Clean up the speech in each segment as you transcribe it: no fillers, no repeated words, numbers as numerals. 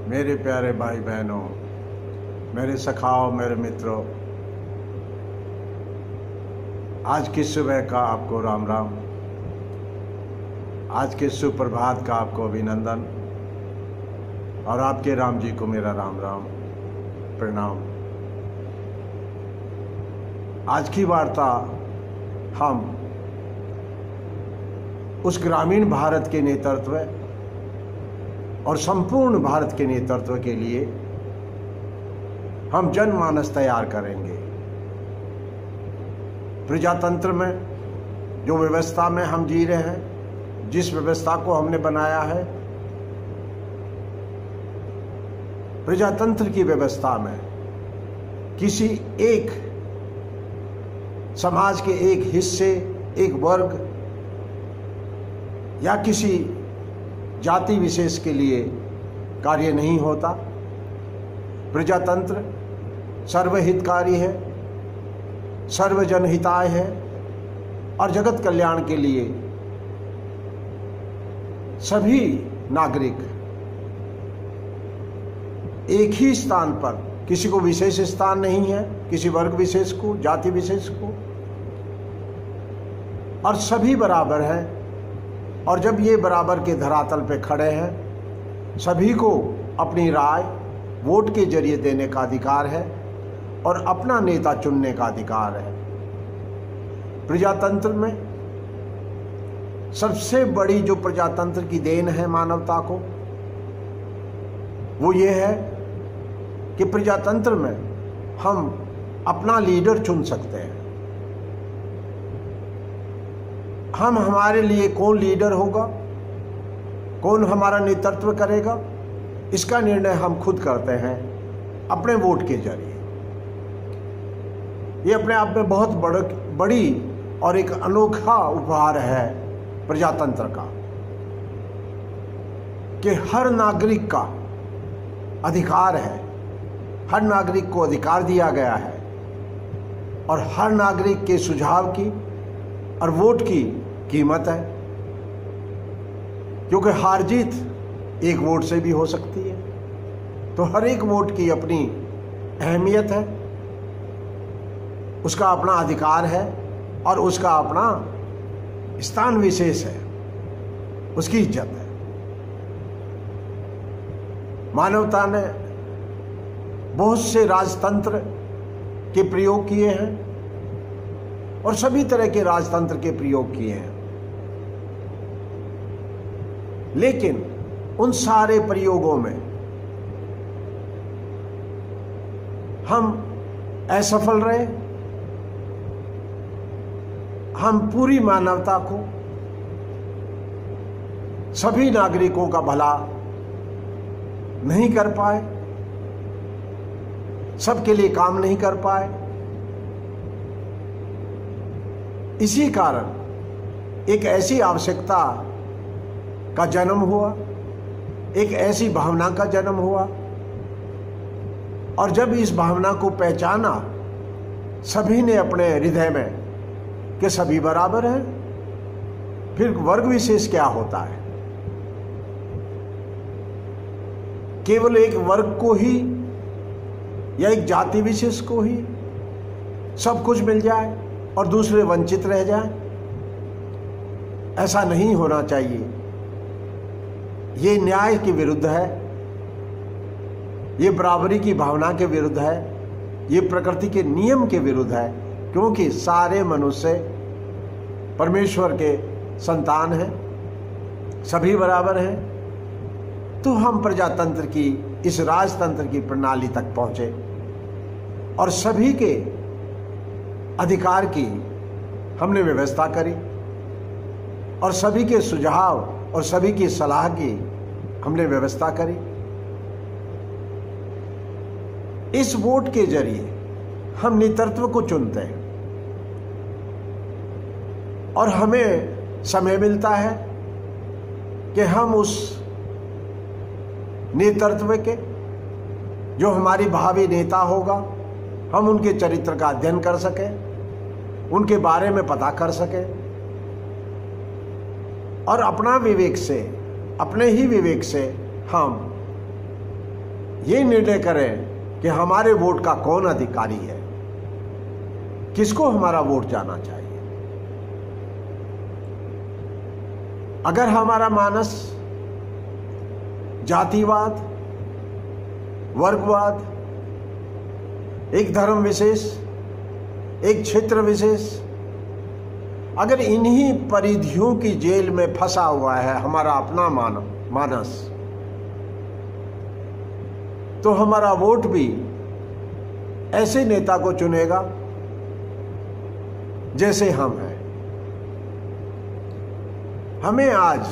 मेरे प्यारे भाई बहनों, मेरे सखाओं, मेरे मित्रों, आज की सुबह का आपको राम राम, आज के सुप्रभात का आपको अभिनंदन और आपके राम जी को मेरा राम राम प्रणाम। आज की वार्ता हम उस ग्रामीण भारत के नेतृत्व और संपूर्ण भारत के नेतृत्व के लिए हम जनमानस तैयार करेंगे। प्रजातंत्र में जो व्यवस्था में हम जी रहे हैं, जिस व्यवस्था को हमने बनाया है, प्रजातंत्र की व्यवस्था में किसी एक समाज के एक हिस्से, एक वर्ग या किसी जाति विशेष के लिए कार्य नहीं होता। प्रजातंत्र सर्वहितकारी है, सर्वजनहिताय है और जगत कल्याण के लिए सभी नागरिक एक ही स्थान पर, किसी को विशेष स्थान नहीं है, किसी वर्ग विशेष को, जाति विशेष को, और सभी बराबर हैं। और जब ये बराबर के धरातल पे खड़े हैं, सभी को अपनी राय वोट के जरिए देने का अधिकार है और अपना नेता चुनने का अधिकार है। प्रजातंत्र में सबसे बड़ी जो प्रजातंत्र की देन है मानवता को, वो ये है कि प्रजातंत्र में हम अपना लीडर चुन सकते हैं। हम हमारे लिए कौन लीडर होगा, कौन हमारा नेतृत्व करेगा, इसका निर्णय हम खुद करते हैं अपने वोट के जरिए। ये अपने आप में बहुत बड़ी और एक अनोखा उपहार है प्रजातंत्र का, कि हर नागरिक का अधिकार है, हर नागरिक को अधिकार दिया गया है और हर नागरिक के सुझाव की और वोट की कीमत है, क्योंकि हार जीत एक वोट से भी हो सकती है। तो हर एक वोट की अपनी अहमियत है, उसका अपना अधिकार है और उसका अपना स्थान विशेष है, उसकी इज्जत है। मानवता ने बहुत से राजतंत्र के प्रयोग किए हैं और सभी तरह के राजतंत्र के प्रयोग किए हैं, लेकिन उन सारे प्रयोगों में हम असफल रहे। हम पूरी मानवता को, सभी नागरिकों का भला नहीं कर पाए, सबके लिए काम नहीं कर पाए। इसी कारण एक ऐसी आवश्यकता का जन्म हुआ, एक ऐसी भावना का जन्म हुआ, और जब इस भावना को पहचाना सभी ने अपने हृदय में कि सभी बराबर हैं, फिर वर्ग विशेष क्या होता है? केवल एक वर्ग को ही या एक जाति विशेष को ही सब कुछ मिल जाए और दूसरे वंचित रह जाएं? ऐसा नहीं होना चाहिए। ये न्याय के विरुद्ध है, ये बराबरी की भावना के विरुद्ध है, ये प्रकृति के नियम के विरुद्ध है, क्योंकि सारे मनुष्य परमेश्वर के संतान हैं, सभी बराबर हैं। तो हम प्रजातंत्र की, इस राजतंत्र की प्रणाली तक पहुंचे और सभी के अधिकार की हमने व्यवस्था करी और सभी के सुझाव और सभी की सलाह की हमने व्यवस्था करी। इस वोट के जरिए हम नेतृत्व को चुनते हैं और हमें समय मिलता है कि हम उस नेतृत्व के, जो हमारी भावी नेता होगा, हम उनके चरित्र का अध्ययन कर सकें, उनके बारे में पता कर सकें और अपना विवेक से, अपने ही विवेक से हम ये निर्णय करें कि हमारे वोट का कौन अधिकारी है, किसको हमारा वोट जाना चाहिए। अगर हमारा मानस जातिवाद, वर्गवाद, एक धर्म विशेष, एक क्षेत्र विशेष, अगर इन्हीं परिधियों की जेल में फंसा हुआ है हमारा अपना मानस, तो हमारा वोट भी ऐसे नेता को चुनेगा जैसे हम हैं। हमें आज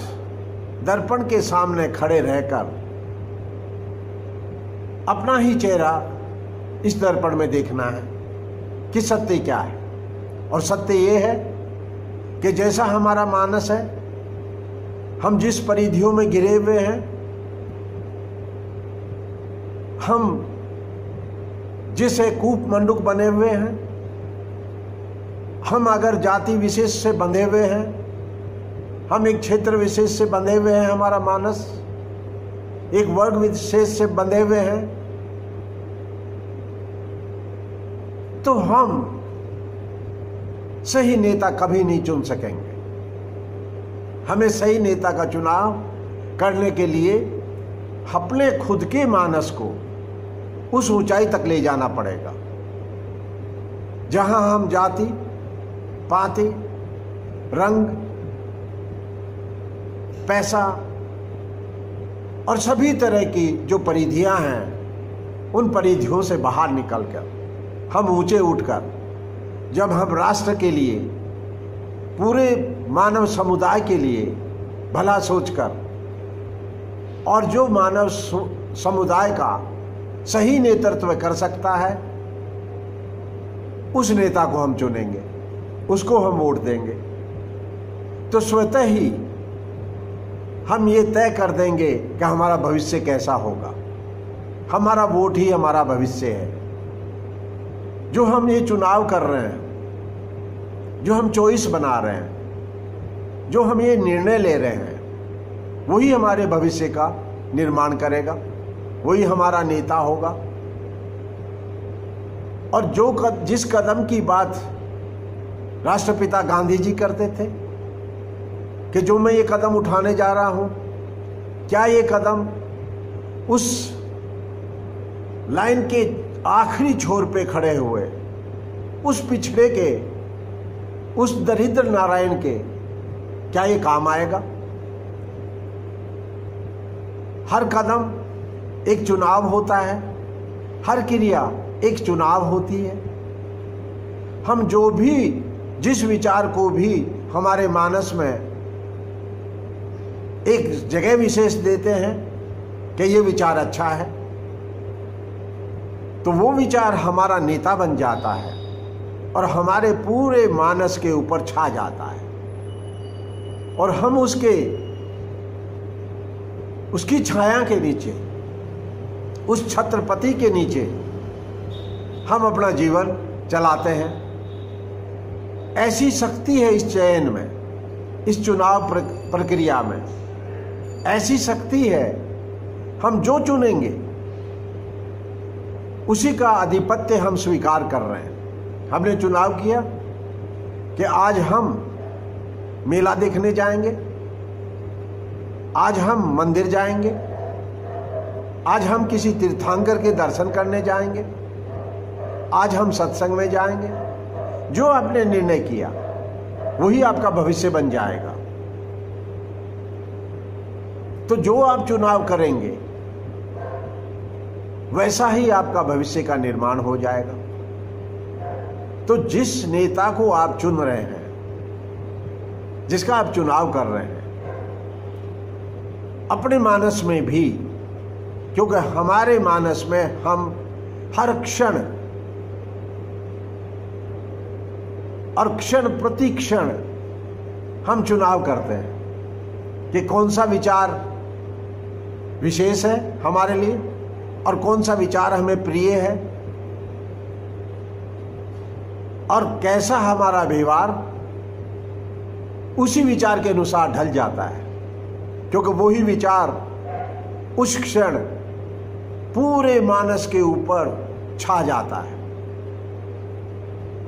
दर्पण के सामने खड़े रहकर अपना ही चेहरा इस दर्पण में देखना है कि सत्य क्या है। और सत्य ये है कि जैसा हमारा मानस है, हम जिस परिधियों में घिरे हुए हैं, हम जिस कूप मंडूक बने हुए हैं, हम अगर जाति विशेष से बंधे हुए हैं, हम एक क्षेत्र विशेष से बंधे हुए हैं, हमारा मानस एक वर्ग विशेष से बंधे हुए हैं, तो हम सही नेता कभी नहीं चुन सकेंगे। हमें सही नेता का चुनाव करने के लिए अपने खुद के मानस को उस ऊंचाई तक ले जाना पड़ेगा जहां हम जाति, पाति, रंग, पैसा और सभी तरह की जो परिधियां हैं, उन परिधियों से बाहर निकलकर हम ऊंचे उठकर जब हम राष्ट्र के लिए, पूरे मानव समुदाय के लिए भला सोचकर और जो मानव समुदाय का सही नेतृत्व कर सकता है, उस नेता को हम चुनेंगे, उसको हम वोट देंगे। तो स्वतः ही हम ये तय कर देंगे कि हमारा भविष्य कैसा होगा। हमारा वोट ही हमारा भविष्य है। जो हम ये चुनाव कर रहे हैं, जो हम चॉइस बना रहे हैं, जो हम ये निर्णय ले रहे हैं, वही हमारे भविष्य का निर्माण करेगा, वही हमारा नेता होगा। और जिस कदम की बात राष्ट्रपिता गांधी जी करते थे कि जो मैं ये कदम उठाने जा रहा हूं, क्या ये कदम उस लाइन के आखिरी छोर पे खड़े हुए उस पिछड़े के, उस दरिद्र नारायण के, क्या ये काम आएगा? हर कदम एक चुनाव होता है, हर क्रिया एक चुनाव होती है। हम जो भी, जिस विचार को भी हमारे मानस में एक जगह विशेष देते हैं कि ये विचार अच्छा है, तो वो विचार हमारा नेता बन जाता है और हमारे पूरे मानस के ऊपर छा जाता है। और हम उसकी छाया के नीचे, उस छत्रपति के नीचे हम अपना जीवन चलाते हैं। ऐसी शक्ति है इस चयन में, इस चुनाव प्रक्रिया में, ऐसी शक्ति है। हम जो चुनेंगे उसी का आधिपत्य हम स्वीकार कर रहे हैं। हमने चुनाव किया कि आज हम मेला देखने जाएंगे, आज हम मंदिर जाएंगे, आज हम किसी तीर्थंकर के दर्शन करने जाएंगे, आज हम सत्संग में जाएंगे। जो आपने निर्णय किया वही आपका भविष्य बन जाएगा। तो जो आप चुनाव करेंगे वैसा ही आपका भविष्य का निर्माण हो जाएगा। तो जिस नेता को आप चुन रहे हैं, जिसका आप चुनाव कर रहे हैं, अपने मानस में भी, क्योंकि हमारे मानस में हम हर क्षण और क्षण प्रति क्षण हम चुनाव करते हैं कि कौन सा विचार विशेष है हमारे लिए और कौन सा विचार हमें प्रिय है और कैसा हमारा व्यवहार उसी विचार के अनुसार ढल जाता है, क्योंकि वही विचार उस क्षण पूरे मानस के ऊपर छा जाता है।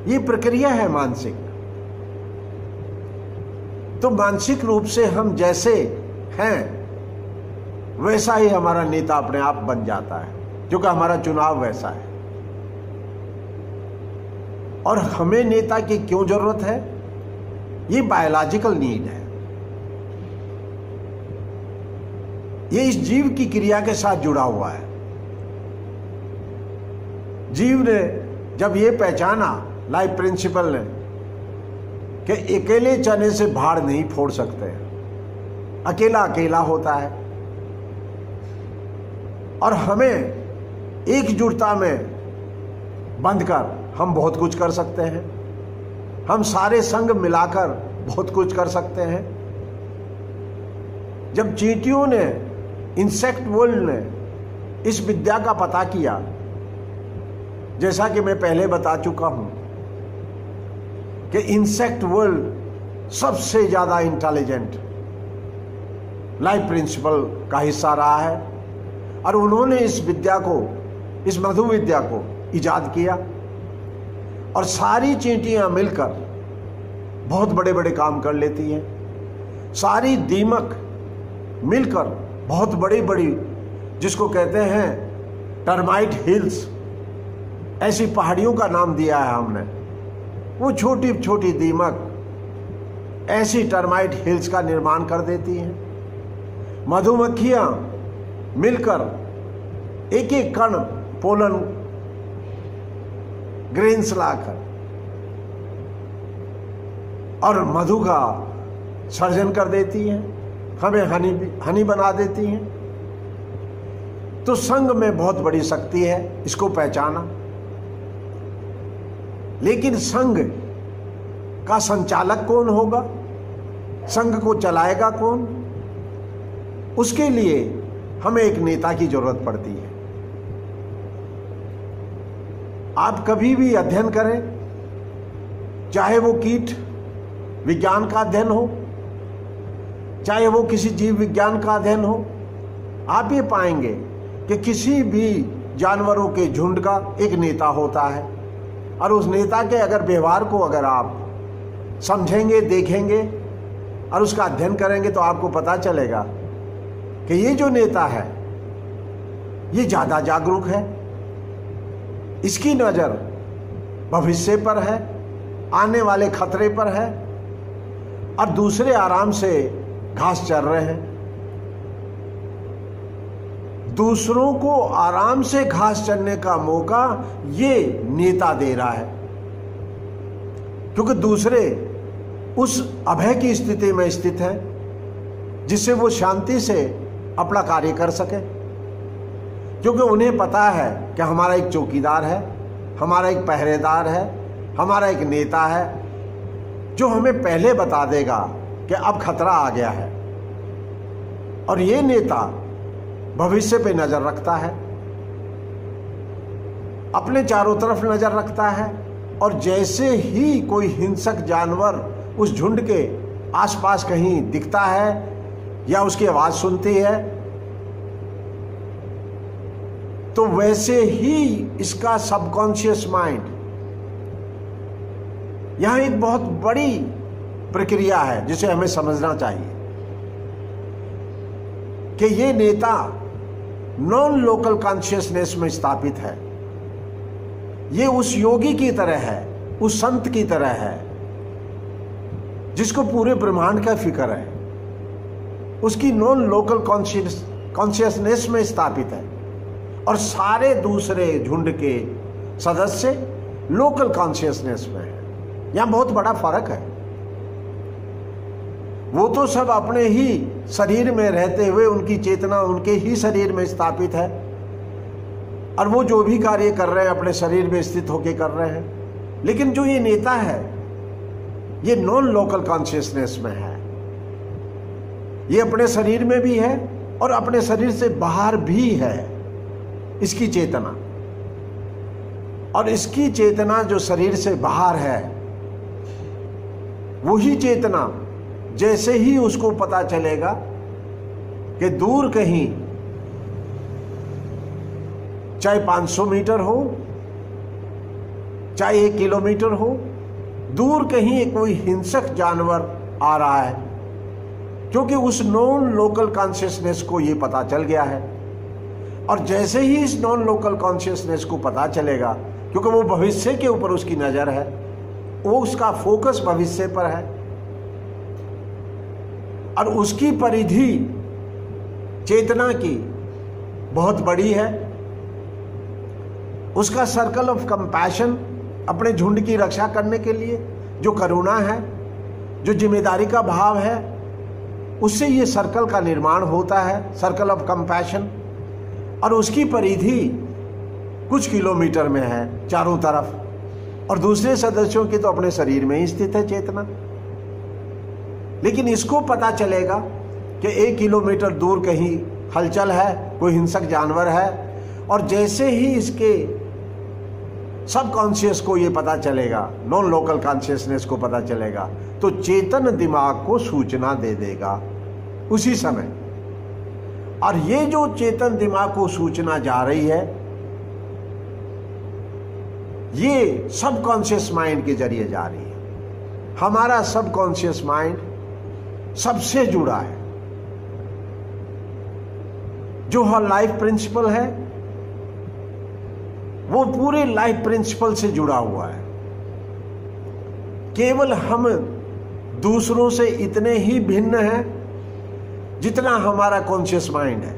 ये प्रक्रिया है मानसिक। तो मानसिक रूप से हम जैसे हैं वैसा ही हमारा नेता अपने आप बन जाता है, क्योंकि हमारा चुनाव वैसा है। और हमें नेता की क्यों जरूरत है? ये बायोलॉजिकल नीड है। ये इस जीव की क्रिया के साथ जुड़ा हुआ है। जीव ने जब ये पहचाना, लाइफ प्रिंसिपल ने, कि अकेले चने से भाड़ नहीं फोड़ सकते, अकेला अकेला होता है, और हमें एकजुटता में बंधकर हम बहुत कुछ कर सकते हैं। हम सारे संग मिलाकर बहुत कुछ कर सकते हैं। जब चींटियों ने, इंसेक्ट वर्ल्ड ने इस विद्या का पता किया, जैसा कि मैं पहले बता चुका हूं कि इंसेक्ट वर्ल्ड सबसे ज्यादा इंटेलिजेंट लाइफ प्रिंसिपल का हिस्सा रहा है, और उन्होंने इस विद्या को, इस मधु विद्या को इजाद किया, और सारी चींटियां मिलकर बहुत बड़े बड़े काम कर लेती हैं। सारी दीमक मिलकर बहुत बड़ी बड़ी, जिसको कहते हैं टर्माइट हिल्स, ऐसी पहाड़ियों का नाम दिया है हमने। वो छोटी छोटी दीमक ऐसी टर्माइट हिल्स का निर्माण कर देती हैं। मधुमक्खियां मिलकर एक एक कण पोलन ग्रेन्स लाकर और मधु का सर्जन कर देती हैं, हमें हनी बना देती हैं। तो संघ में बहुत बड़ी शक्ति है, इसको पहचाना। लेकिन संघ का संचालक कौन होगा? संघ को चलाएगा कौन? उसके लिए हमें एक नेता की जरूरत पड़ती है। आप कभी भी अध्ययन करें, चाहे वो कीट विज्ञान का अध्ययन हो, चाहे वो किसी जीव विज्ञान का अध्ययन हो, आप ये पाएंगे कि किसी भी जानवरों के झुंड का एक नेता होता है। और उस नेता के अगर व्यवहार को अगर आप समझेंगे, देखेंगे और उसका अध्ययन करेंगे, तो आपको पता चलेगा कि ये जो नेता है ये ज्यादा जागरूक है, इसकी नजर भविष्य पर है, आने वाले खतरे पर है, और दूसरे आराम से घास चर रहे हैं। दूसरों को आराम से घास चरने का मौका ये नेता दे रहा है, क्योंकि दूसरे उस अभय की स्थिति में स्थित है जिससे वो शांति से अपना कार्य कर सके। क्योंकि उन्हें पता है कि हमारा एक चौकीदार है, हमारा एक पहरेदार है, हमारा एक नेता है जो हमें पहले बता देगा कि अब खतरा आ गया है। और ये नेता भविष्य पे नजर रखता है, अपने चारों तरफ नजर रखता है, और जैसे ही कोई हिंसक जानवर उस झुंड के आसपास कहीं दिखता है या उसकी आवाज सुनती है, तो वैसे ही इसका सबकॉन्शियस माइंड, यहां एक बहुत बड़ी प्रक्रिया है जिसे हमें समझना चाहिए कि ये नेता नॉन लोकल कॉन्शियसनेस में स्थापित है। ये उस योगी की तरह है, उस संत की तरह है जिसको पूरे ब्रह्मांड का फिक्र है, उसकी नॉन लोकल कॉन्शियसनेस में स्थापित है, और सारे दूसरे झुंड के सदस्य लोकल कॉन्शियसनेस में है। यहां बहुत बड़ा फर्क है। वो तो सब अपने ही शरीर में रहते हुए उनकी चेतना उनके ही शरीर में स्थापित है, और वो जो भी कार्य कर रहे हैं अपने शरीर में स्थित होकर कर रहे हैं। लेकिन जो ये नेता है ये नॉन लोकल कॉन्शियसनेस में है, ये अपने शरीर में भी है और अपने शरीर से बाहर भी है इसकी चेतना। और इसकी चेतना जो शरीर से बाहर है, वही चेतना जैसे ही उसको पता चलेगा कि दूर कहीं चाहे 500 मीटर हो, चाहे 1 किलोमीटर हो, दूर कहीं कोई हिंसक जानवर आ रहा है, क्योंकि उस नॉन लोकल कॉन्शियसनेस को ये पता चल गया है। और जैसे ही इस नॉन लोकल कॉन्शियसनेस को पता चलेगा, क्योंकि वो भविष्य के ऊपर उसकी नजर है, वो उसका फोकस भविष्य पर है, और उसकी परिधि चेतना की बहुत बड़ी है। उसका सर्कल ऑफ कंपैशन, अपने झुंड की रक्षा करने के लिए जो करुणा है, जो जिम्मेदारी का भाव है, उससे ये सर्कल का निर्माण होता है, सर्कल ऑफ कंपैशन। और उसकी परिधि कुछ किलोमीटर में है चारों तरफ, और दूसरे सदस्यों की तो अपने शरीर में ही स्थित है चेतना। लेकिन इसको पता चलेगा कि 1 किलोमीटर दूर कहीं हलचल है, कोई हिंसक जानवर है, और जैसे ही इसके सबकॉन्शियस को ये पता चलेगा, नॉन लोकल कॉन्शियसनेस को पता चलेगा, तो चेतन दिमाग को सूचना दे देगा उसी समय। और ये जो चेतन दिमाग को सूचना जा रही है, ये सबकॉन्शियस माइंड के जरिए जा रही है। हमारा सबकॉन्शियस माइंड सबसे जुड़ा है। जो लाइफ प्रिंसिपल है, वो पूरे लाइफ प्रिंसिपल से जुड़ा हुआ है। केवल हम दूसरों से इतने ही भिन्न हैं जितना हमारा कॉन्शियस माइंड है।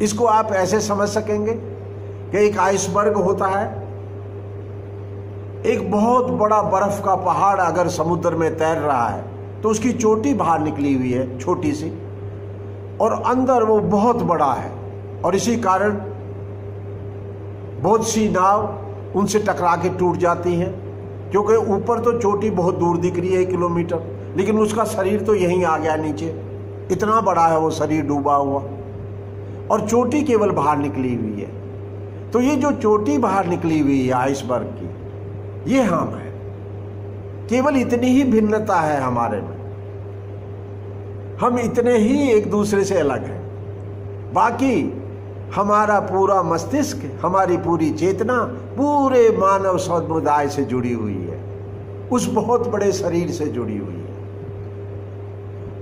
इसको आप ऐसे समझ सकेंगे कि एक आइसबर्ग होता है, एक बहुत बड़ा बर्फ का पहाड़ अगर समुद्र में तैर रहा है तो उसकी चोटी बाहर निकली हुई है छोटी सी, और अंदर वो बहुत बड़ा है, और इसी कारण बहुत सी नाव उनसे टकरा के टूट जाती हैं, क्योंकि ऊपर तो चोटी बहुत दूर दिख रही है 1 किलोमीटर, लेकिन उसका शरीर तो यहीं आ गया नीचे, इतना बड़ा है वो शरीर डूबा हुआ, और चोटी केवल बाहर निकली हुई है। तो ये जो चोटी बाहर निकली हुई है आइसबर्ग की, ये हम है। केवल इतनी ही भिन्नता है हमारे में, हम इतने ही एक दूसरे से अलग हैं। बाकी हमारा पूरा मस्तिष्क, हमारी पूरी चेतना पूरे मानव समुदाय से जुड़ी हुई है, उस बहुत बड़े शरीर से जुड़ी हुई है।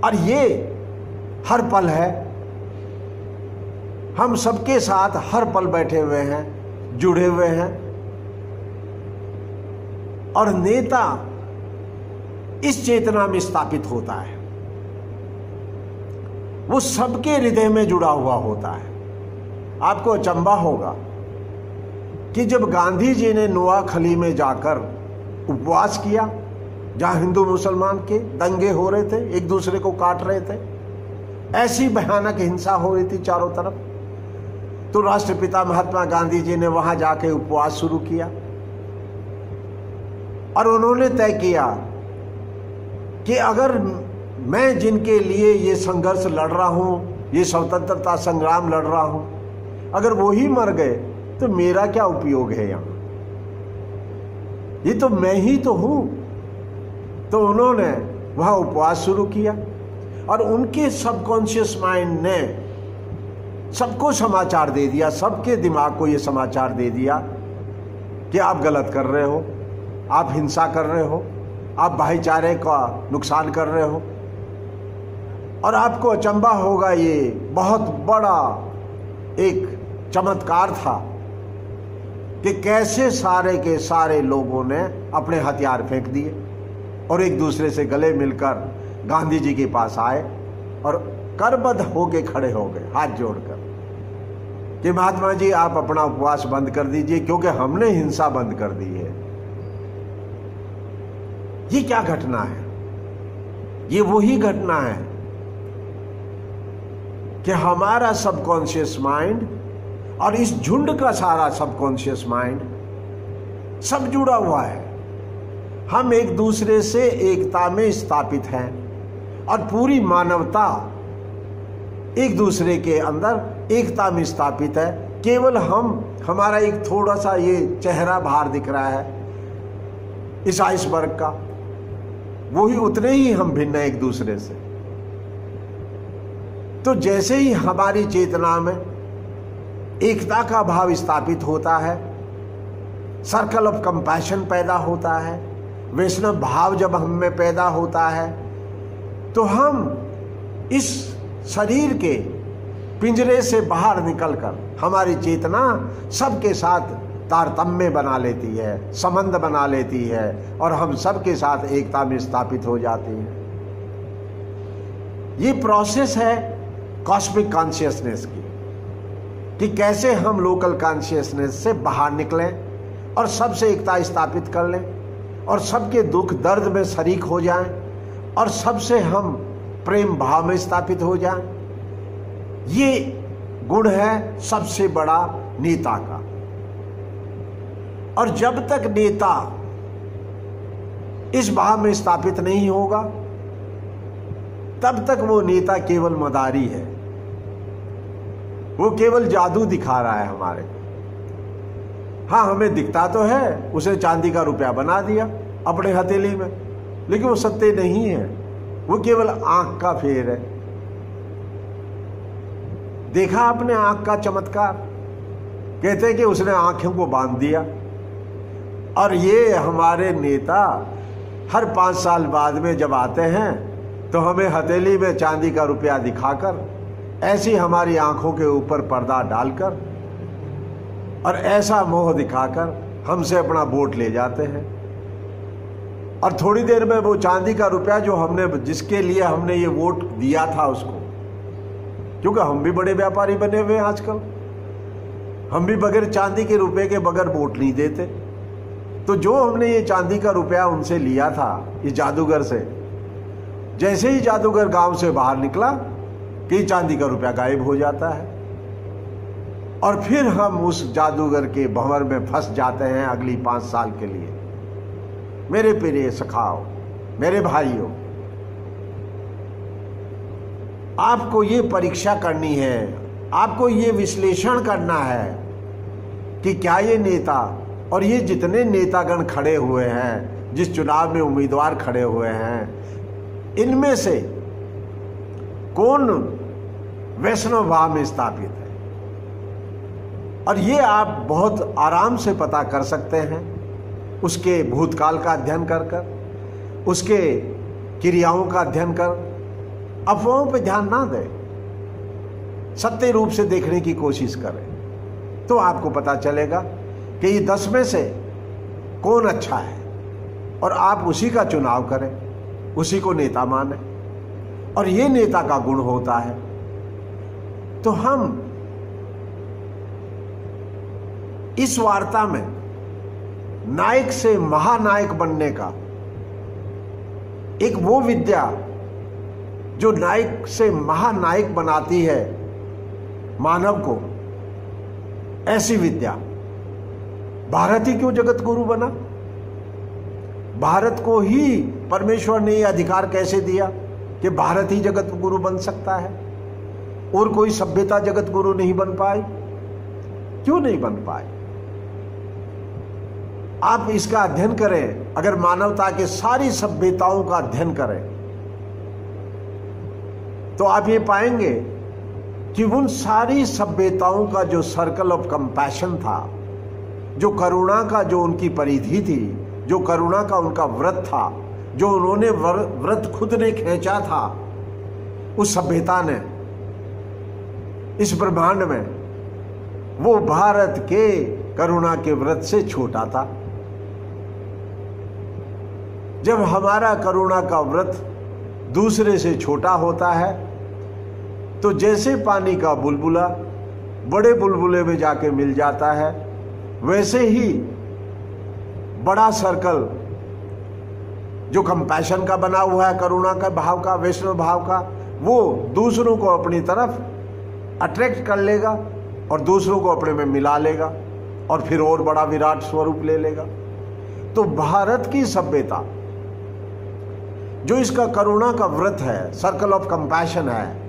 और ये हर पल है, हम सबके साथ हर पल बैठे हुए हैं, जुड़े हुए हैं। और नेता इस चेतना में स्थापित होता है, वो सबके हृदय में जुड़ा हुआ होता है। आपको अचंभा होगा कि जब गांधी जी ने नोआखली में जाकर उपवास किया, जहां हिंदू मुसलमान के दंगे हो रहे थे, एक दूसरे को काट रहे थे, ऐसी भयानक हिंसा हो रही थी चारों तरफ, तो राष्ट्रपिता महात्मा गांधी जी ने वहां जाके उपवास शुरू किया, और उन्होंने तय किया कि अगर मैं जिनके लिए ये संघर्ष लड़ रहा हूं, ये स्वतंत्रता संग्राम लड़ रहा हूं, अगर वो ही मर गए तो मेरा क्या उपयोग है यहां, ये तो मैं ही तो हूं। तो उन्होंने वहां उपवास शुरू किया, और उनके सबकॉन्शियस माइंड ने सबको समाचार दे दिया, सबके दिमाग को ये समाचार दे दिया कि आप गलत कर रहे हो, आप हिंसा कर रहे हो, आप भाईचारे का नुकसान कर रहे हो। और आपको अचंभा होगा, ये बहुत बड़ा एक चमत्कार था कि कैसे सारे के सारे लोगों ने अपने हथियार फेंक दिए और एक दूसरे से गले मिलकर गांधी जी के पास आए और करबद्ध होके खड़े हो गए हाथ जोड़कर कि महात्मा जी आप अपना उपवास बंद कर दीजिए, क्योंकि हमने हिंसा बंद कर दी है। ये क्या घटना है? ये वही घटना है कि हमारा सबकॉन्शियस माइंड और इस झुंड का सारा सबकॉन्शियस माइंड सब जुड़ा हुआ है। हम एक दूसरे से एकता में स्थापित हैं और पूरी मानवता एक दूसरे के अंदर एकता में स्थापित है। केवल हमारा एक थोड़ा सा ये चेहरा बाहर दिख रहा है इस आइसबर्ग का, वही उतने ही हम भिन्न हैं एक दूसरे से। तो जैसे ही हमारी चेतना में एकता का भाव स्थापित होता है, सर्कल ऑफ कंपैशन पैदा होता है, वैष्णव भाव जब हम में पैदा होता है तो हम इस शरीर के पिंजरे से बाहर निकलकर हमारी चेतना सबके साथ तारतम्य बना लेती है, संबंध बना लेती है और हम सबके साथ एकता में स्थापित हो जाते हैं। ये प्रोसेस है कॉस्मिक कॉन्शियसनेस की, कि कैसे हम लोकल कॉन्शियसनेस से बाहर निकलें और सबसे एकता स्थापित कर लें और सबके दुख दर्द में शरीक हो जाएं और सबसे हम प्रेम भाव में स्थापित हो जाएं। ये गुण है सबसे बड़ा नेता का। और जब तक नेता इस भाव में स्थापित नहीं होगा तब तक वो नेता केवल मदारी है, वो केवल जादू दिखा रहा है हमारे। हाँ, हमें दिखता तो है, उसे चांदी का रुपया बना दिया अपने हथेली में, लेकिन वो सत्य नहीं है, वो केवल आंख का फेर है। देखा आपने आंख का चमत्कार? कहते हैं कि उसने आंखों को बांध दिया। और ये हमारे नेता हर 5 साल बाद में जब आते हैं तो हमें हथेली में चांदी का रुपया दिखाकर ऐसी हमारी आंखों के ऊपर पर्दा डालकर और ऐसा मोह दिखाकर हमसे अपना वोट ले जाते हैं। और थोड़ी देर में वो चांदी का रुपया जो हमने, जिसके लिए हमने ये वोट दिया था उसको, क्योंकि हम भी बड़े व्यापारी बने हुए हैं आजकल, हम भी बगैर चांदी के रुपए के बगैर वोट नहीं देते। तो जो हमने ये चांदी का रुपया उनसे लिया था, ये जादूगर से, जैसे ही जादूगर गांव से बाहर निकला कि चांदी का रुपया गायब हो जाता है और फिर हम उस जादूगर के भंवर में फंस जाते हैं अगली 5 साल के लिए। मेरे प्रिय सखाओ, मेरे भाइयों, आपको ये परीक्षा करनी है, आपको ये विश्लेषण करना है कि क्या ये नेता और ये जितने नेतागण खड़े हुए हैं, जिस चुनाव में उम्मीदवार खड़े हुए हैं, इनमें से कौन वैष्णव भाव में स्थापित है। और ये आप बहुत आराम से पता कर सकते हैं उसके भूतकाल का अध्ययन कर कर, उसके क्रियाओं का अध्ययन कर। अफवाहों पे ध्यान ना दें, सत्य रूप से देखने की कोशिश करें, तो आपको पता चलेगा कि ये 10 में से कौन अच्छा है और आप उसी का चुनाव करें, उसी को नेता माने। और ये नेता का गुण होता है। तो हम इस वार्ता में नायक से महानायक बनने का एक वो विद्या जो नायक से महानायक बनाती है मानव को, ऐसी विद्या भारत ही क्यों जगत गुरु बना? भारत को ही परमेश्वर ने यह अधिकार कैसे दिया कि भारत ही जगत गुरु बन सकता है और कोई सभ्यता जगत गुरु नहीं बन पाई? क्यों नहीं बन पाए? आप इसका अध्ययन करें। अगर मानवता के सारी सभ्यताओं का अध्ययन करें तो आप ये पाएंगे कि उन सारी सभ्यताओं का जो सर्कल ऑफ कंपैशन था, जो करुणा का जो उनकी परिधि थी, जो करुणा का उनका व्रत था, जो उन्होंने व्रत खुद ने खींचा था, उस सभ्यता ने इस ब्रह्मांड में, वो भारत के करुणा के व्रत से छोटा था। जब हमारा करुणा का व्रत दूसरे से छोटा होता है तो जैसे पानी का बुलबुला बड़े बुलबुले में जाके मिल जाता है, वैसे ही बड़ा सर्कल जो कंपैशन का बना हुआ है, करुणा का भाव का, वैष्णव भाव का, वो दूसरों को अपनी तरफ अट्रैक्ट कर लेगा और दूसरों को अपने में मिला लेगा और फिर और बड़ा विराट स्वरूप ले लेगा। तो भारत की सभ्यता जो इसका करुणा का व्रत है, सर्कल ऑफ कंपैशन है,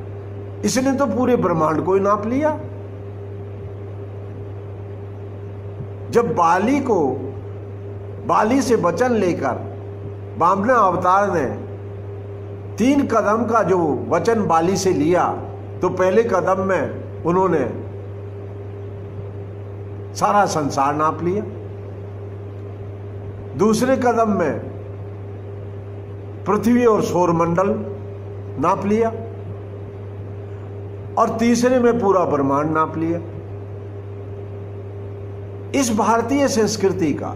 इसने तो पूरे ब्रह्मांड को ही नाप लिया। जब बाली से वचन लेकर वामना अवतार ने 3 कदम का जो वचन बाली से लिया, तो पहले कदम में उन्होंने सारा संसार नाप लिया। दूसरे कदम में पृथ्वी और सौरमंडल नाप लिया और तीसरे में पूरा ब्रह्मांड नाप लिया। इस भारतीय संस्कृति का,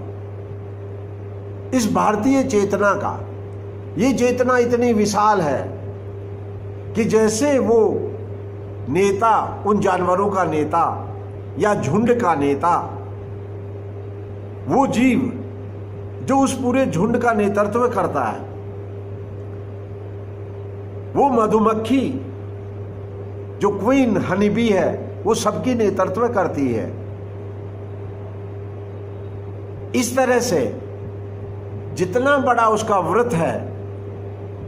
इस भारतीय चेतना का, ये चेतना इतनी विशाल है कि जैसे वो नेता, उन जानवरों का नेता या झुंड का नेता, वो जीव जो उस पूरे झुंड का नेतृत्व करता है, वो मधुमक्खी जो क्वीन हनीबी है, वो सबकी नेतृत्व करती है। इस तरह से जितना बड़ा उसका व्रत है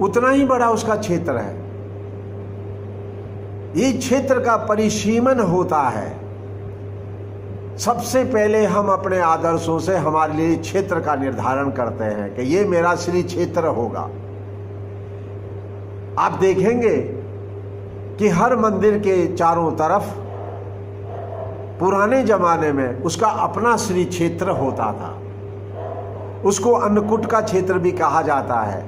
उतना ही बड़ा उसका क्षेत्र है। ये क्षेत्र का परिसीमन होता है। सबसे पहले हम अपने आदर्शों से हमारे लिए क्षेत्र का निर्धारण करते हैं कि ये मेरा श्री क्षेत्र होगा। आप देखेंगे कि हर मंदिर के चारों तरफ पुराने जमाने में उसका अपना श्री क्षेत्र होता था। उसको अन्नकूट का क्षेत्र भी कहा जाता है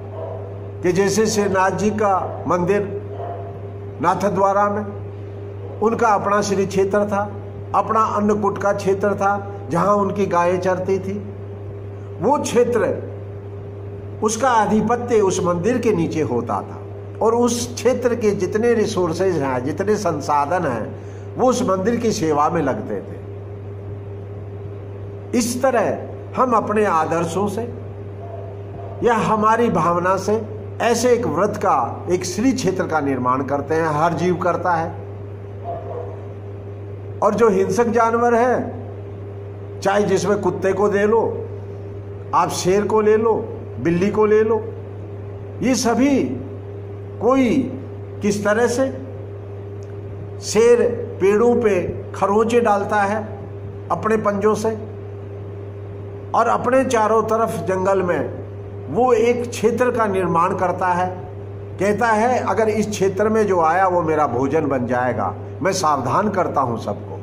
कि जैसे श्रीनाथ जी का मंदिर नाथद्वारा में, उनका अपना श्री क्षेत्र था, अपना अन्नकूट का क्षेत्र था जहां उनकी गायें चरती थी। वो क्षेत्र, उसका आधिपत्य उस मंदिर के नीचे होता था और उस क्षेत्र के जितने रिसोर्सेज हैं, जितने संसाधन हैं, वो उस मंदिर की सेवा में लगते थे। इस तरह हम अपने आदर्शों से या हमारी भावना से ऐसे एक व्रत का, एक श्री क्षेत्र का निर्माण करते हैं। हर जीव करता है। और जो हिंसक जानवर है, चाहे जिसमें कुत्ते को दे लो, आप शेर को ले लो, बिल्ली को ले लो, ये सभी कोई किस तरह से, शेर पेड़ों पे खरोंचे डालता है अपने पंजों से और अपने चारों तरफ जंगल में वो एक क्षेत्र का निर्माण करता है। कहता है अगर इस क्षेत्र में जो आया वो मेरा भोजन बन जाएगा, मैं सावधान करता हूं सबको।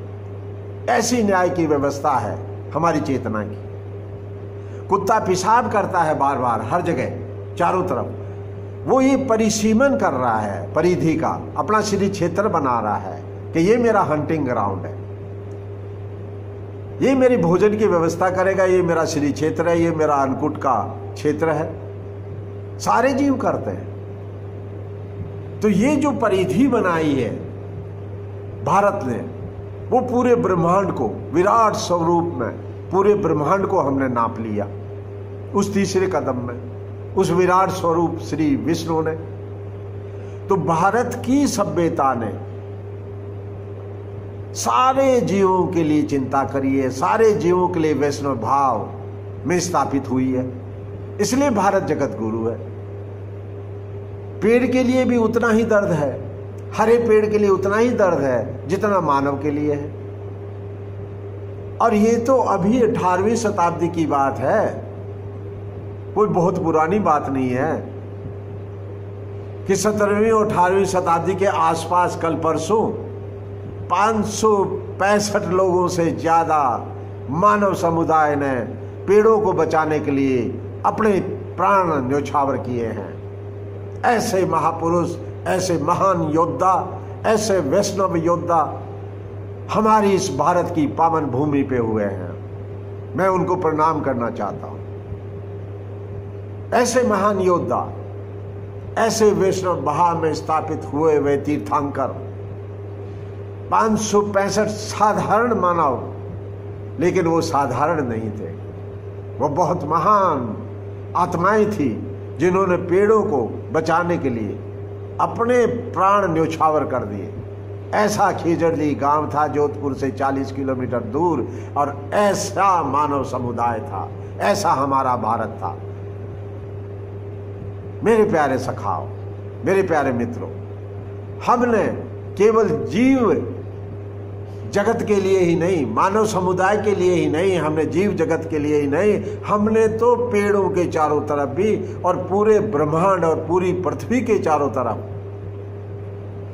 ऐसी न्याय की व्यवस्था है हमारी चेतना की। कुत्ता पेशाब करता है बार बार हर जगह चारों तरफ, वो ये परिसीमन कर रहा है, परिधि का अपना श्री क्षेत्र बना रहा है कि ये मेरा हंटिंग ग्राउंड है, ये मेरी भोजन की व्यवस्था करेगा, ये मेरा श्री क्षेत्र है, ये मेरा अन्नकूट का क्षेत्र है। सारे जीव करते हैं। तो ये जो परिधि बनाई है भारत ने, वो पूरे ब्रह्मांड को, विराट स्वरूप में पूरे ब्रह्मांड को हमने नाप लिया उस तीसरे कदम में, उस विराट स्वरूप श्री विष्णु ने। तो भारत की सभ्यता ने सारे जीवों के लिए चिंता करी है, सारे जीवों के लिए वैष्णव भाव में स्थापित हुई है। इसलिए भारत जगत गुरु है। पेड़ के लिए भी उतना ही दर्द है, हरे पेड़ के लिए उतना ही दर्द है जितना मानव के लिए है। और ये तो अभी 18वीं शताब्दी की बात है, कोई बहुत पुरानी बात नहीं है कि 17वीं और 18वीं शताब्दी के आसपास कल परसों 565 लोगों से ज्यादा मानव समुदाय ने पेड़ों को बचाने के लिए अपने प्राण न्योछावर किए हैं। ऐसे महापुरुष, ऐसे महान योद्धा, ऐसे वैष्णव योद्धा हमारी इस भारत की पावन भूमि पे हुए हैं। मैं उनको प्रणाम करना चाहता हूं। ऐसे महान योद्धा, ऐसे वैष्णव भाव में स्थापित हुए वे तीर्थंकर, 565 साधारण मानव, लेकिन वो साधारण नहीं थे, वो बहुत महान आत्माएं थी जिन्होंने पेड़ों को बचाने के लिए अपने प्राण न्योछावर कर दिए। ऐसा खीजड़ली गांव था जोधपुर से 40 किलोमीटर दूर, और ऐसा मानव समुदाय था, ऐसा हमारा भारत था। मेरे प्यारे सखाओ, मेरे प्यारे मित्रों, हमने केवल जीव जगत के लिए ही नहीं, मानव समुदाय के लिए ही नहीं, हमने जीव जगत के लिए ही नहीं, हमने तो पेड़ों के चारों तरफ भी और पूरे ब्रह्मांड और पूरी पृथ्वी के चारों तरफ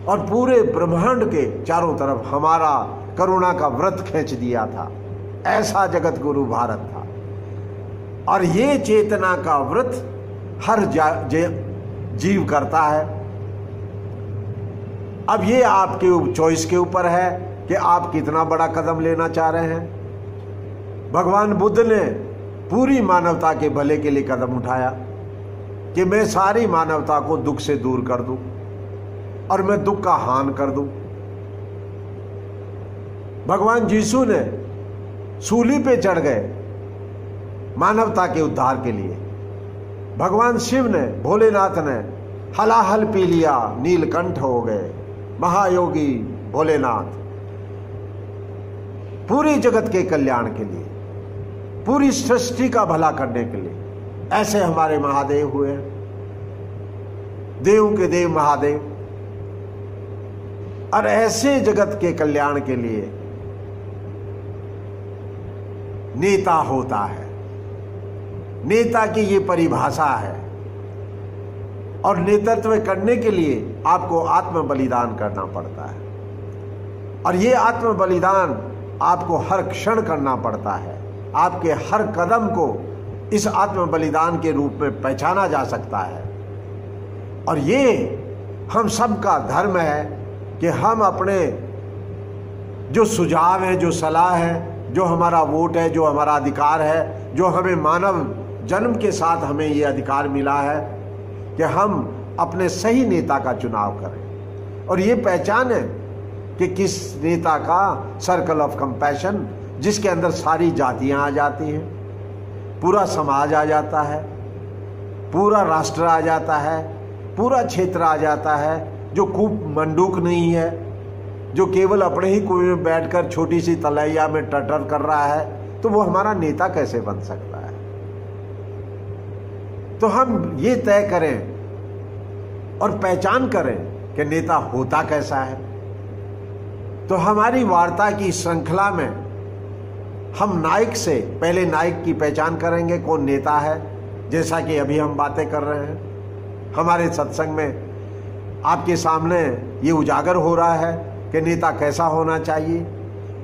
और पूरे ब्रह्मांड के चारों तरफ हमारा करुणा का व्रत खींच दिया था। ऐसा जगत गुरु भारत था। और ये चेतना का व्रत हर जीव करता है। अब ये आपके चॉइस के ऊपर है कि आप कितना बड़ा कदम लेना चाह रहे हैं। भगवान बुद्ध ने पूरी मानवता के भले के लिए कदम उठाया कि मैं सारी मानवता को दुख से दूर कर दूं और मैं दुख का हान कर दूं। भगवान यीशु ने सूली पे चढ़ गए मानवता के उद्धार के लिए। भगवान शिव ने, भोलेनाथ ने हलाहल पी लिया, नीलकंठ हो गए महायोगी भोलेनाथ। पूरी जगत के कल्याण के लिए, पूरी सृष्टि का भला करने के लिए ऐसे हमारे महादेव हुए, देव के देव महादेव। और ऐसे जगत के कल्याण के लिए नेता होता है। नेता की ये परिभाषा है। और नेतृत्व करने के लिए आपको आत्म बलिदान करना पड़ता है। और ये आत्म बलिदान आपको हर क्षण करना पड़ता है। आपके हर कदम को इस आत्म बलिदान के रूप में पहचाना जा सकता है। और ये हम सबका धर्म है कि हम अपने जो सुझाव है, जो सलाह है, जो हमारा वोट है, जो हमारा अधिकार है, जो हमें मानव जन्म के साथ हमें ये अधिकार मिला है कि हम अपने सही नेता का चुनाव करें। और ये पहचान है कि किस नेता का सर्कल ऑफ कंपैशन, जिसके अंदर सारी जातियां आ जाती हैं, पूरा समाज आ जाता है, पूरा राष्ट्र आ जाता है, पूरा क्षेत्र आ जाता है, जो कूप मंडूक नहीं है, जो केवल अपने ही कुएं में बैठकर छोटी सी तलैया में टटर कर रहा है, तो वो हमारा नेता कैसे बन सकता है। तो हम ये तय करें और पहचान करें कि नेता होता कैसा है। तो हमारी वार्ता की श्रृंखला में हम नायक से पहले नायक की पहचान करेंगे, कौन नेता है, जैसा कि अभी हम बातें कर रहे हैं। हमारे सत्संग में आपके सामने ये उजागर हो रहा है कि नेता कैसा होना चाहिए,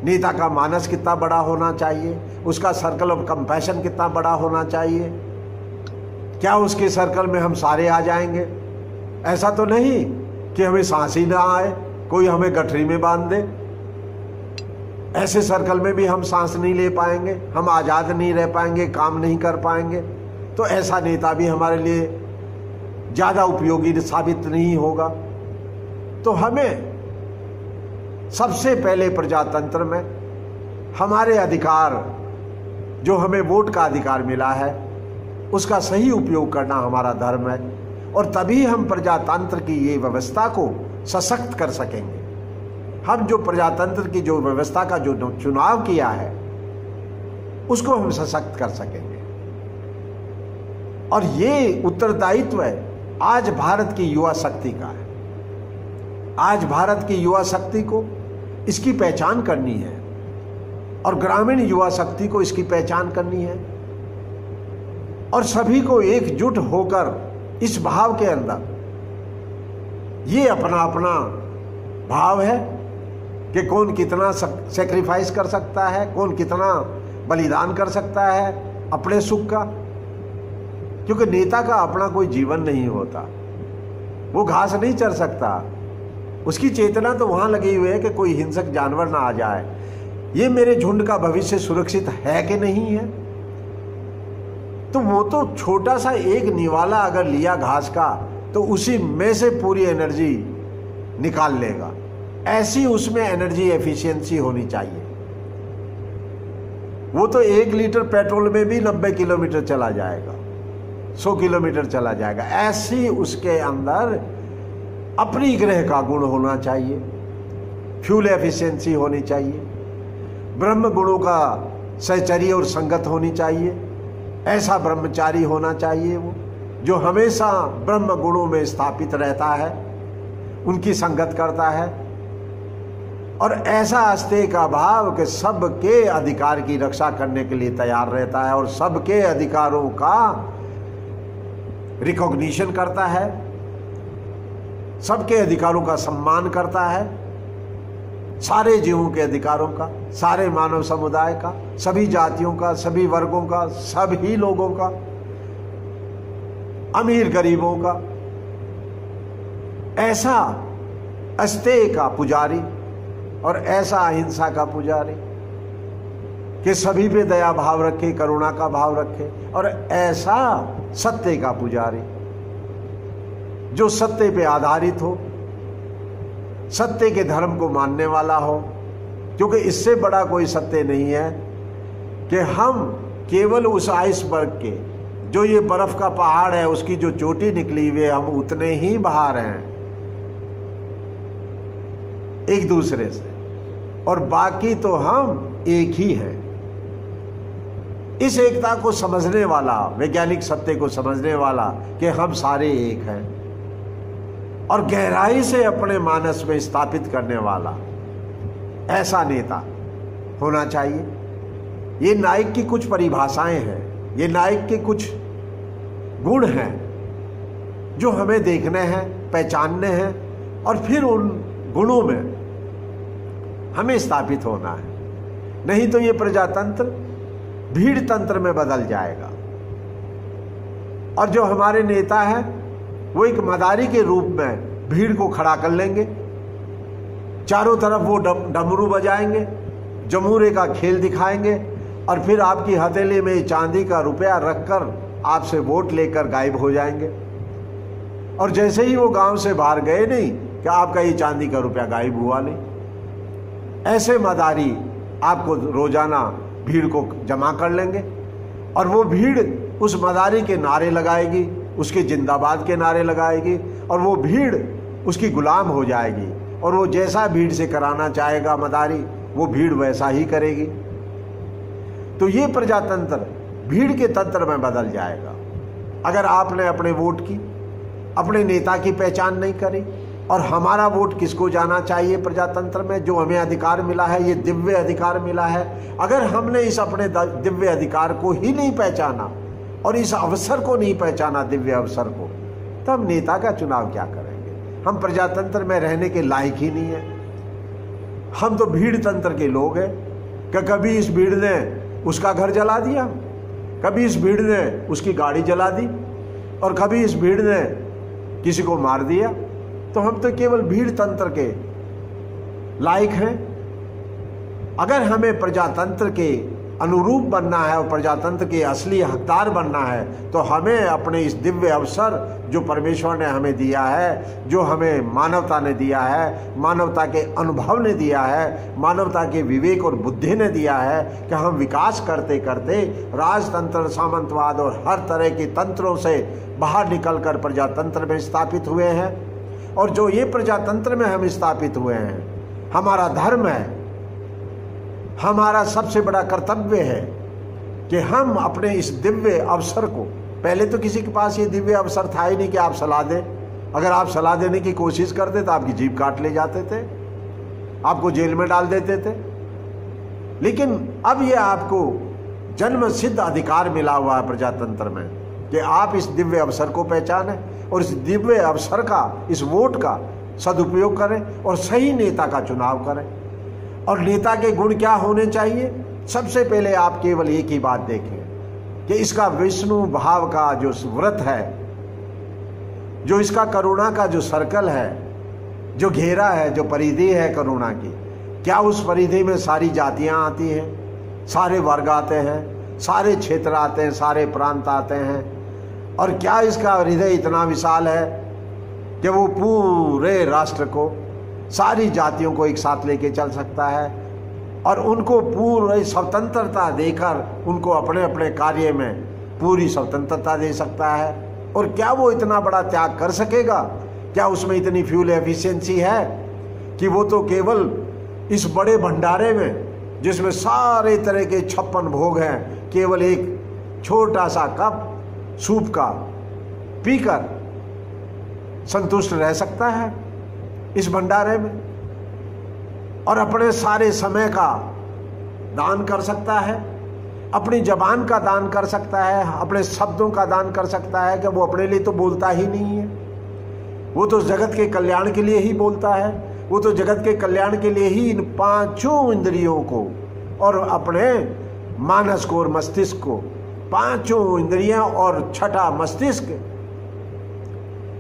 नेता का मानस कितना बड़ा होना चाहिए, उसका सर्कल ऑफ कंपैशन कितना बड़ा होना चाहिए। क्या उसके सर्कल में हम सारे आ जाएंगे? ऐसा तो नहीं कि हमें सांस ही ना आए, कोई हमें गठरी में बांध दे। ऐसे सर्कल में भी हम सांस नहीं ले पाएंगे, हम आजाद नहीं रह पाएंगे, काम नहीं कर पाएंगे। तो ऐसा नेता भी हमारे लिए ज्यादा उपयोगी साबित नहीं होगा। तो हमें सबसे पहले प्रजातंत्र में हमारे अधिकार, जो हमें वोट का अधिकार मिला है, उसका सही उपयोग करना हमारा धर्म है। और तभी हम प्रजातंत्र की ये व्यवस्था को सशक्त कर सकेंगे। हम जो प्रजातंत्र की जो व्यवस्था का जो चुनाव किया है, उसको हम सशक्त कर सकेंगे। और ये उत्तरदायित्व है आज भारत की युवा शक्ति का है। आज भारत की युवा शक्ति को इसकी पहचान करनी है और ग्रामीण युवा शक्ति को इसकी पहचान करनी है। और सभी को एकजुट होकर इस भाव के अंदर, ये अपना अपना भाव है कि कौन कितना सेक्रीफाइस कर सकता है, कौन कितना बलिदान कर सकता है अपने सुख का। क्योंकि नेता का अपना कोई जीवन नहीं होता, वो घास नहीं चर सकता। उसकी चेतना तो वहां लगी हुई है कि कोई हिंसक जानवर ना आ जाए, ये मेरे झुंड का भविष्य सुरक्षित है कि नहीं है। तो वो तो छोटा सा एक निवाला अगर लिया घास का, तो उसी में से पूरी एनर्जी निकाल लेगा। ऐसी उसमें एनर्जी एफिशिएंसी होनी चाहिए। वो तो 1 लीटर पेट्रोल में भी 90 किलोमीटर चला जाएगा, 100 किलोमीटर चला जाएगा। ऐसी उसके अंदर अपनी ग्रह का गुण होना चाहिए, फ्यूल एफिशिएंसी होनी चाहिए, ब्रह्म गुणों का सहचर्य और संगत होनी चाहिए। ऐसा ब्रह्मचारी होना चाहिए वो, जो हमेशा ब्रह्म गुणों में स्थापित रहता है, उनकी संगत करता है। और ऐसा आस्थे का भाव कि सबके अधिकार की रक्षा करने के लिए तैयार रहता है और सबके अधिकारों का रिकॉग्निशन करता है, सबके अधिकारों का सम्मान करता है, सारे जीवों के अधिकारों का, सारे मानव समुदाय का, सभी जातियों का, सभी वर्गों का, सभी लोगों का, अमीर गरीबों का, ऐसा अस्तेय का पुजारी और ऐसा अहिंसा का पुजारी कि सभी पे दया भाव रखे, करुणा का भाव रखे, और ऐसा सत्य का पुजारी जो सत्य पे आधारित हो, सत्य के धर्म को मानने वाला हो। क्योंकि इससे बड़ा कोई सत्य नहीं है कि हम केवल उस आइसबर्ग के, जो ये बर्फ का पहाड़ है, उसकी जो चोटी निकली हुई है, हम उतने ही बाहर हैं एक दूसरे से, और बाकी तो हम एक ही हैं। इस एकता को समझने वाला, वैज्ञानिक सत्य को समझने वाला कि हम सारे एक हैं, और गहराई से अपने मानस में स्थापित करने वाला ऐसा नेता होना चाहिए। ये नाइक की कुछ परिभाषाएं हैं, ये नाइक के कुछ गुण हैं जो हमें देखने हैं, पहचानने हैं, और फिर उन गुणों में हमें स्थापित होना है। नहीं तो ये प्रजातंत्र भीड़ तंत्र में बदल जाएगा, और जो हमारे नेता है वो एक मदारी के रूप में भीड़ को खड़ा कर लेंगे, चारों तरफ वो डमरू बजाएंगे, जमूरे का खेल दिखाएंगे, और फिर आपकी हथेली में चांदी का रुपया रखकर आपसे वोट लेकर गायब हो जाएंगे। और जैसे ही वो गांव से बाहर गए नहीं कि आपका ये चांदी का रुपया गायब हुआ नहीं। ऐसे मदारी आपको रोजाना भीड़ को जमा कर लेंगे, और वो भीड़ उस मदारी के नारे लगाएगी, उसके जिंदाबाद के नारे लगाएगी, और वो भीड़ उसकी गुलाम हो जाएगी, और वो जैसा भीड़ से कराना चाहेगा मदारी, वो भीड़ वैसा ही करेगी। तो ये प्रजातंत्र भीड़ के तंत्र में बदल जाएगा अगर आपने अपने वोट की, अपने नेता की पहचान नहीं करी। और हमारा वोट किसको जाना चाहिए प्रजातंत्र में? जो हमें अधिकार मिला है, ये दिव्य अधिकार मिला है, अगर हमने इस अपने दिव्य अधिकार को ही नहीं पहचाना और इस अवसर को नहीं पहचाना, दिव्य अवसर को, तो हम नेता का चुनाव क्या करेंगे? हम प्रजातंत्र में रहने के लायक ही नहीं है। हम तो भीड़ तंत्र के लोग हैं कि कभी इस भीड़ ने उसका घर जला दिया, कभी इस भीड़ ने उसकी गाड़ी जला दी, और कभी इस भीड़ ने किसी को मार दिया। तो हम तो केवल भीड़ तंत्र के लायक हैं। अगर हमें प्रजातंत्र के अनुरूप बनना है और प्रजातंत्र के असली हकदार बनना है, तो हमें अपने इस दिव्य अवसर जो परमेश्वर ने हमें दिया है, जो हमें मानवता ने दिया है, मानवता के अनुभव ने दिया है, मानवता के विवेक और बुद्धि ने दिया है, कि हम विकास करते करते राजतंत्र, सामंतवाद और हर तरह के तंत्रों से बाहर निकलकर प्रजातंत्र में स्थापित हुए हैं। और जो ये प्रजातंत्र में हम स्थापित हुए हैं, हमारा धर्म है, हमारा सबसे बड़ा कर्तव्य है कि हम अपने इस दिव्य अवसर को, पहले तो किसी के पास ये दिव्य अवसर था ही नहीं कि आप सलाह दें। अगर आप सलाह देने की कोशिश करते तो आपकी जीभ काट ले जाते थे, आपको जेल में डाल देते थे। लेकिन अब ये आपको जन्म सिद्ध अधिकार मिला हुआ है प्रजातंत्र में कि आप इस दिव्य अवसर को पहचानें और इस दिव्य अवसर का, इस वोट का सदुपयोग करें और सही नेता का चुनाव करें। और नेता के गुण क्या होने चाहिए? सबसे पहले आप केवल एक ही बात देखें कि इसका विष्णु भाव का जो व्रत है, जो इसका करुणा का जो सर्कल है, जो घेरा है, जो परिधि है करुणा की, क्या उस परिधि में सारी जातियां आती हैं, सारे वर्ग आते हैं, सारे क्षेत्र आते हैं, सारे प्रांत आते हैं? और क्या इसका हृदय इतना विशाल है कि वो पूरे राष्ट्र को, सारी जातियों को एक साथ लेके चल सकता है और उनको पूरी स्वतंत्रता देकर उनको अपने अपने कार्य में पूरी स्वतंत्रता दे सकता है? और क्या वो इतना बड़ा त्याग कर सकेगा? क्या उसमें इतनी फ्यूल एफिशिएंसी है कि वो तो केवल इस बड़े भंडारे में, जिसमें सारे तरह के 56 भोग हैं, केवल एक छोटा सा कप सूप का पीकर संतुष्ट रह सकता है इस भंडारे में, और अपने सारे समय का दान कर सकता है, अपनी जबान का दान कर सकता है, अपने शब्दों का दान कर सकता है? कि वो अपने लिए तो बोलता ही नहीं है, वो तो जगत के कल्याण के लिए ही बोलता है। वो तो जगत के कल्याण के लिए ही इन पांचों इंद्रियों को और अपने मानस को और मस्तिष्क को, पांचों इंद्रियां और छठा मस्तिष्क,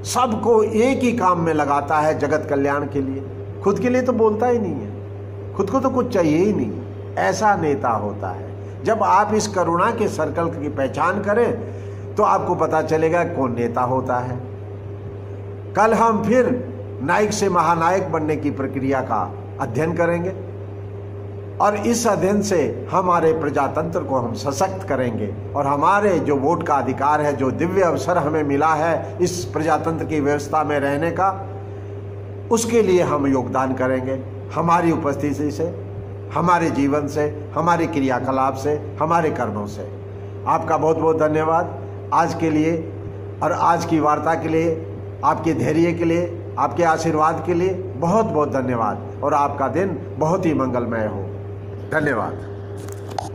सबको एक ही काम में लगाता है जगत कल्याण के लिए। खुद के लिए तो बोलता ही नहीं है, खुद को तो कुछ चाहिए ही नहीं। ऐसा नेता होता है। जब आप इस करुणा के सर्कल की पहचान करें तो आपको पता चलेगा कौन नेता होता है। कल हम फिर नायक से महानायक बनने की प्रक्रिया का अध्ययन करेंगे और इस अध्ययन से हमारे प्रजातंत्र को हम सशक्त करेंगे और हमारे जो वोट का अधिकार है, जो दिव्य अवसर हमें मिला है इस प्रजातंत्र की व्यवस्था में रहने का, उसके लिए हम योगदान करेंगे। हमारी उपस्थिति से, हमारे जीवन से, हमारे क्रियाकलाप से, हमारे कर्मों से। आपका बहुत बहुत धन्यवाद आज के लिए और आज की वार्ता के लिए, आपके धैर्य के लिए, आपके आशीर्वाद के लिए बहुत बहुत धन्यवाद और आपका दिन बहुत ही मंगलमय हो। धन्यवाद।